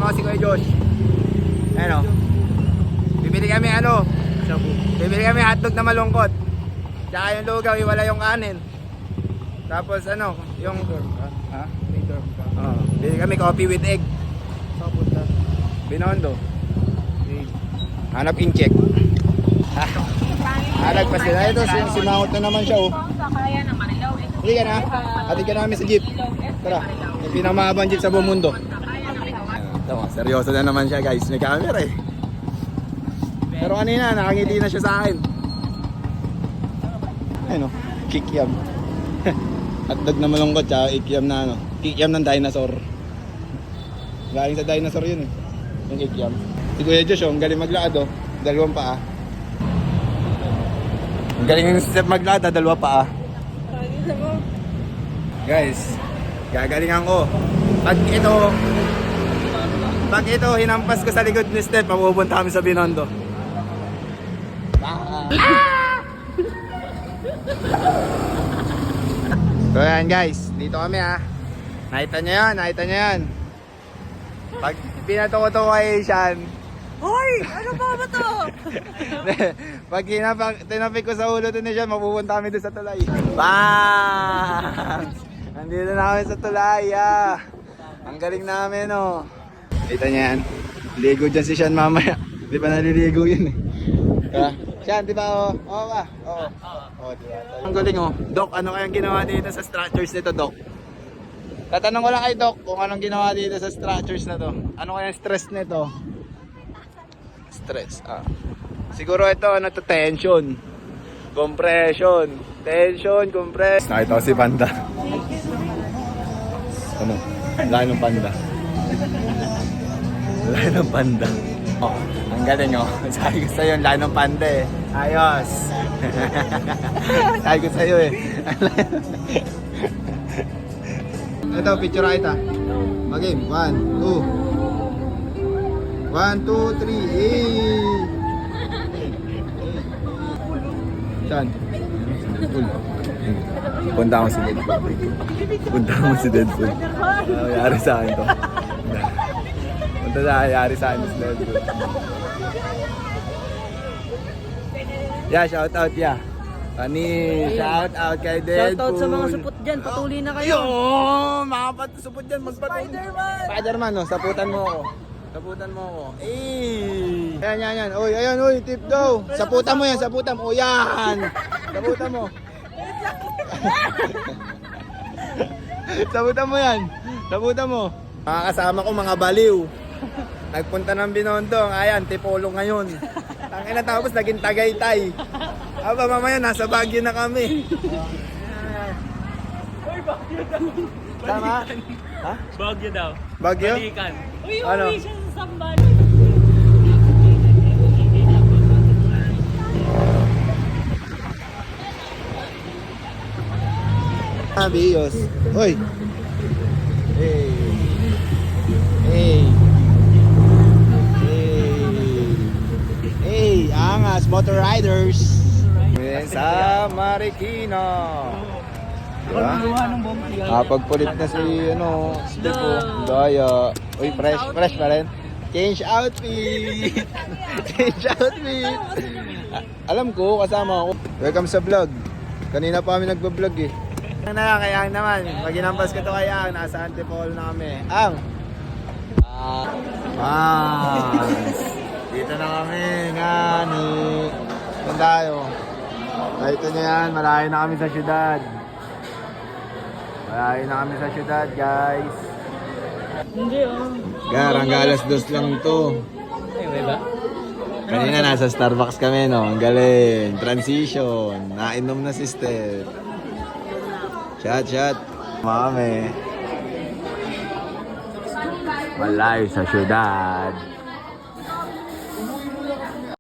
ako si Kuya Josh. Ano? Bibili kami Bibili kami hotdog na malungkot. Tsaka yung lugaw, iwala yung kanin. Tapos yung bibili kami coffee with egg. Binondo. Hanap incheck. Nalagpas sila. Ito, sinahot na naman siya, oh. Hindi ka na. Hatid ka namin sa jeep. Tara. Yung pinamahabang jeep sa buong mundo. Ito, seryoso na naman siya, guys. May camera eh. Pero kanina, nakangiti na siya sa akin. Ayun, oh. Kikiam. Hotdog na malungkot, tsaka ikiam na Kikiam ng dinosaur. Galing sa dinosaur yun eh. Yung ikiam. Si Kuya Josh, ang galing maglakad, oh. Dalawang paa. Ang galing yung step maglakad, dalawa paa. Guys, gagalingan ko. Pag ito, hinampas ko sa likod ni step, mapupunta kami sa Binondo. So yan guys, dito kami ha. Nakita nyo yan. Pag pinato ko to kay Asian, hoy! Ano ba to? Pag tinapik ko sa ulo to ni Asian, mapupunta kami doon sa tulay. Bang! Nandito na kami sa tulay Ang galing namin Kita nyo yan. Ligo dyan si Asian mamaya. Di ba naliligo yun eh. Siyan, di ba Oo ba? Oo, diba? Ang galing Doc, ano kayang ginawa dito sa structures nito, Doc? Tatanong ko lang kay Doc kung anong ginawa dito sa structures na to. Ano kayang stress nito? Stress, siguro ito, tension. Compression. Tension, compress. Nakita ko si Panda. Laki ng panda. Laki ng panda. Ang galing Sabi ko sa'yo, laki ng panda eh. Ayos. Sabi ko sa'yo eh. Ito, picture kita. Mag-game. 1, 2. 1, 2, 3. Saan? Punta ako si Deadpool. Yari sa akin to. Punta na, yari sa akin si Deadpool. Shout out shout out kay Deadpool. Shout out sa mga supot dyan, patuloy na kayo. Mga supot dyan, Spider-Man, saputan mo ako. Yan. Oy, tip daw. Saputan mo. Yan. Saputan mo. Saputan mo. Mga kasama ko, mga baliw. Nagpunta ng Binondo, Tipolo ngayon. Tangina, tapos naging Tagaytay. Mamaya nasa Baguio na kami. Uy, Baguio daw. Tama? Ha? Baguio daw. Baguio? Balikan. Uy, Ano? uwi siya sa Samban. Bios. Hoy. Hey, angas motor riders. Sa Marikina. Diba? Pagpulit na si Stepo. Daya. Uy, fresh pa rin. Change outfit. Alam ko, kasama ako. Welcome sa vlog. Kanina pa kami nagbablog eh. Kaya naman, pag inampas ko to kay Ang, nasa Antipolo na kami. Ang! Dito na kami, ngani. Saan tayo? Ito na yan, malayo na kami sa syudad. Guys. Hindi Hanggang alas 2 lang to. Ay, ba? Kanina nasa Starbucks kami, Ang galing. Transition. Nainom na si Steph. Chat. Mami. Malayo sa syudad.